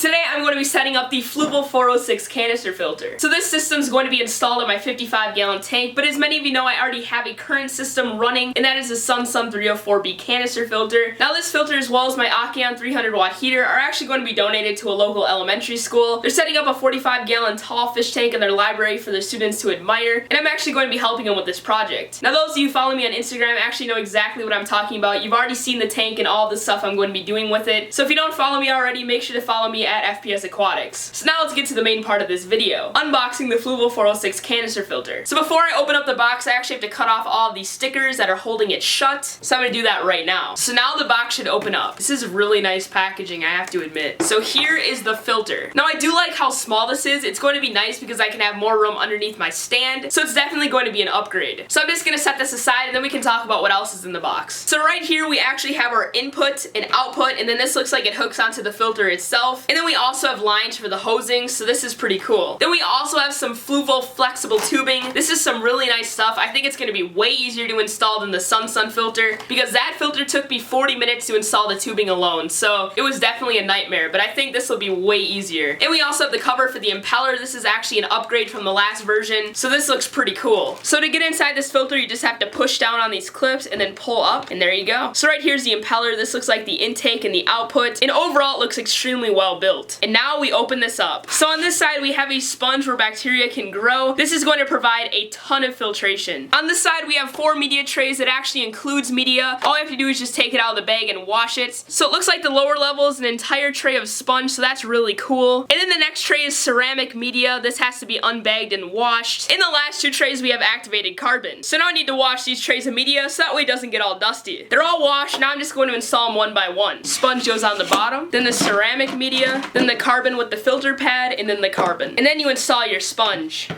Today I'm going to be setting up the Fluval 406 canister filter. So this system is going to be installed on my 55-gallon tank, but as many of you know, I already have a current system running, and that is the Sunsun 304B canister filter. Now this filter, as well as my Akeon 300-watt heater, are actually going to be donated to a local elementary school. They're setting up a 45-gallon tall fish tank in their library for their students to admire, and I'm actually going to be helping them with this project. Now those of you who follow me on Instagram actually know exactly what I'm talking about. You've already seen the tank and all the stuff I'm going to be doing with it. So if you don't follow me already, make sure to follow me at FPS Aquatics. So now let's get to the main part of this video, unboxing the Fluval 406 canister filter. So before I open up the box, I actually have to cut off all of these stickers that are holding it shut. So I'm going to do that right now. So now the box should open up. This is really nice packaging, I have to admit. So here is the filter. Now I do like how small this is. It's going to be nice because I can have more room underneath my stand. So it's definitely going to be an upgrade. So I'm just going to set this aside and then we can talk about what else is in the box. So right here we actually have our input and output, and then this looks like it hooks onto the filter itself. And then we also have lines for the hosing, so this is pretty cool. Then we also have some Fluval flexible tubing. This is some really nice stuff. I think it's going to be way easier to install than the Sunsun filter because that filter took me 40 minutes to install the tubing alone, so it was definitely a nightmare, but I think this will be way easier. And we also have the cover for the impeller. This is actually an upgrade from the last version, so this looks pretty cool. So to get inside this filter, you just have to push down on these clips and then pull up, and there you go. So right here's the impeller. This looks like the intake and the output, and overall it looks extremely well built. And now we open this up. So on this side we have a sponge where bacteria can grow. This is going to provide a ton of filtration. On this side we have 4 media trays that actually includes media. All you have to do is just take it out of the bag and wash it. So it looks like the lower level is an entire tray of sponge, so that's really cool. And then the next tray is ceramic media. This has to be unbagged and washed. In the last 2 trays we have activated carbon. So now I need to wash these trays of media so that way it doesn't get all dusty. They're all washed. Now I'm just going to install them one by one. Sponge goes on the bottom, then the ceramic media, then the carbon with the filter pad, and then the carbon. And then you install your sponge.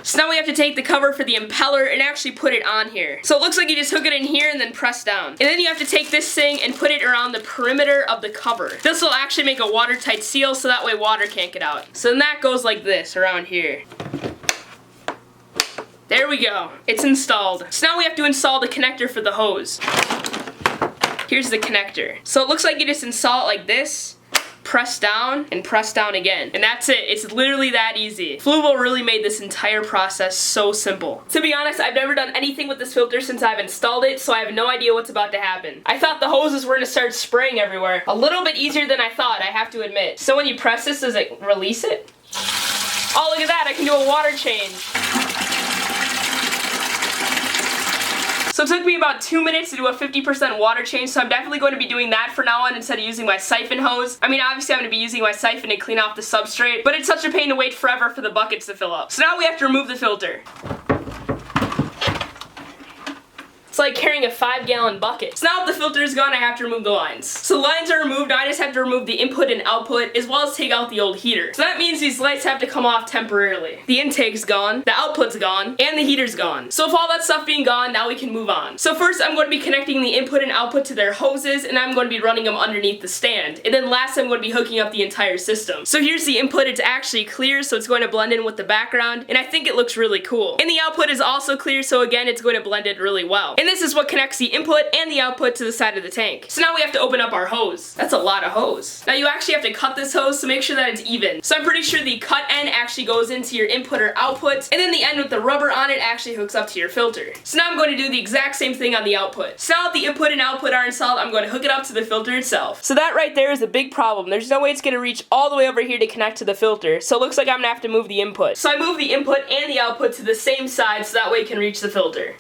So now we have to take the cover for the impeller and actually put it on here. So it looks like you just hook it in here and then press down. And then you have to take this thing and put it around the perimeter of the cover. This will actually make a watertight seal so that way water can't get out. So then that goes like this around here. There we go. It's installed. So now we have to install the connector for the hose. Here's the connector. So it looks like you just install it like this, press down, and press down again. And that's it. It's literally that easy. Fluval really made this entire process so simple. To be honest, I've never done anything with this filter since I've installed it, so I have no idea what's about to happen. I thought the hoses were gonna start spraying everywhere. A little bit easier than I thought, I have to admit. So when you press this, does it release it? Oh, look at that, I can do a water change. So it took me about 2 minutes to do a 50% water change, so I'm definitely going to be doing that from now on instead of using my siphon hose. I mean, obviously I'm going to be using my siphon to clean off the substrate, but it's such a pain to wait forever for the buckets to fill up. So now we have to remove the filter. It's like carrying a 5-gallon bucket. So now that the filter is gone, I have to remove the lines. So the lines are removed, now I just have to remove the input and output, as well as take out the old heater. So that means these lights have to come off temporarily. The intake's gone, the output's gone, and the heater's gone. So with all that stuff being gone, now we can move on. So first I'm going to be connecting the input and output to their hoses, and I'm going to be running them underneath the stand. And then last I'm going to be hooking up the entire system. So here's the input, it's actually clear, so it's going to blend in with the background, and I think it looks really cool. And the output is also clear, so again, it's going to blend in really well. And this is what connects the input and the output to the side of the tank. So now we have to open up our hose. That's a lot of hose. Now you actually have to cut this hose to make sure that it's even. So I'm pretty sure the cut end actually goes into your input or output, and then the end with the rubber on it actually hooks up to your filter. So now I'm going to do the exact same thing on the output. So now that the input and output are installed, I'm going to hook it up to the filter itself. So that right there is a big problem. There's no way it's going to reach all the way over here to connect to the filter. So it looks like I'm going to have to move the input. So I move the input and the output to the same side so that way it can reach the filter.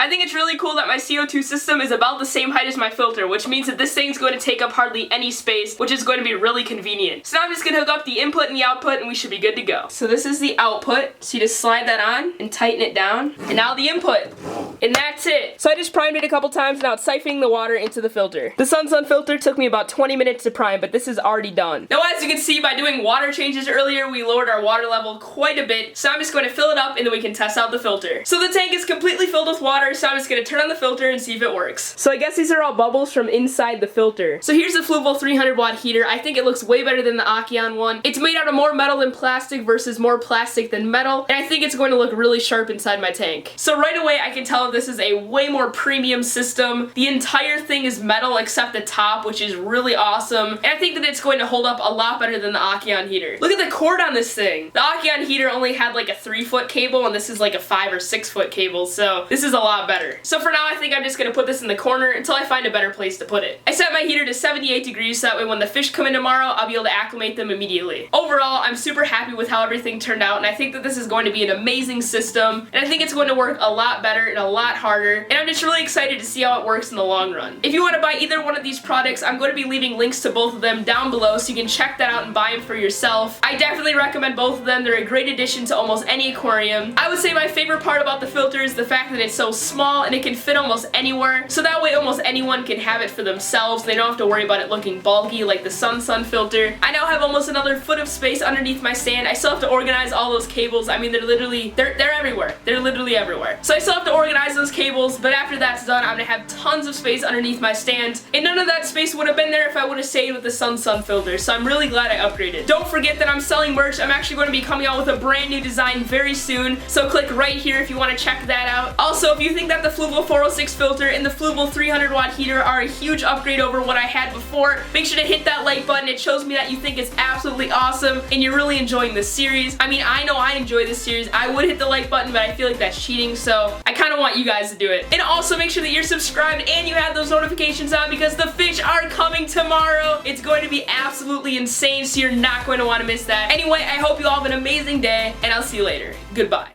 I think it's really cool that my CO2 system is about the same height as my filter, which means that this thing's going to take up hardly any space, which is going to be really convenient. So now I'm just going to hook up the input and the output, and we should be good to go. So this is the output. So you just slide that on and tighten it down. And now the input. And that's it. So I just primed it a couple times, now it's siphoning the water into the filter. The Sunsun filter took me about 20 minutes to prime, but this is already done. Now as you can see, by doing water changes earlier, we lowered our water level quite a bit. So I'm just going to fill it up and then we can test out the filter. So the tank is completely filled with water, so I'm just gonna turn on the filter and see if it works. So I guess these are all bubbles from inside the filter. So here's the Fluvol 300 watt heater. I think it looks way better than the Aquion one. It's made out of more metal than plastic versus more plastic than metal, and I think it's going to look really sharp inside my tank. So right away I can tell this is a way more premium system. The entire thing is metal except the top, which is really awesome, and I think that it's going to hold up a lot better than the Aquion heater. Look at the cord on this thing. The Aquion heater only had like a 3-foot cable, and this is like a 5 or 6-foot cable, so this is a lot better. So for now I think I'm just gonna put this in the corner until I find a better place to put it. I set my heater to 78 degrees so that way when the fish come in tomorrow I'll be able to acclimate them immediately. Overall, I'm super happy with how everything turned out, and I think that this is going to be an amazing system, and I think it's going to work a lot better and a lot harder, and I'm just really excited to see how it works in the long run. If you want to buy either one of these products, I'm going to be leaving links to both of them down below so you can check that out and buy them for yourself. I definitely recommend both of them. They're a great addition to almost any aquarium. I would say my favorite part about the filter is the fact that it's so small and it can fit almost anywhere, so that way almost anyone can have it for themselves. They don't have to worry about it looking bulky like the Sun filter. I now have almost another foot of space underneath my stand. I still have to organize all those cables. I mean, they're everywhere. They're literally everywhere. So I still have to organize those cables, but after that's done, I'm gonna have tons of space underneath my stand, and none of that space would have been there if I would have stayed with the Sun filter, so I'm really glad I upgraded. Don't forget that I'm selling merch. I'm actually going to be coming out with a brand new design very soon, so click right here if you want to check that out. Also, if you think that the Fluvol 406 filter and the Fluvol 300 watt heater are a huge upgrade over what I had before, make sure to hit that like button. It shows me that you think it's absolutely awesome and you're really enjoying this series. I mean, I know I enjoy this series. I would hit the like button, but I feel like that's cheating, so I kind of want you guys to do it. And also make sure that you're subscribed and you have those notifications on because the fish are coming tomorrow. It's going to be absolutely insane, so you're not going to want to miss that. Anyway, I hope you all have an amazing day, and I'll see you later. Goodbye.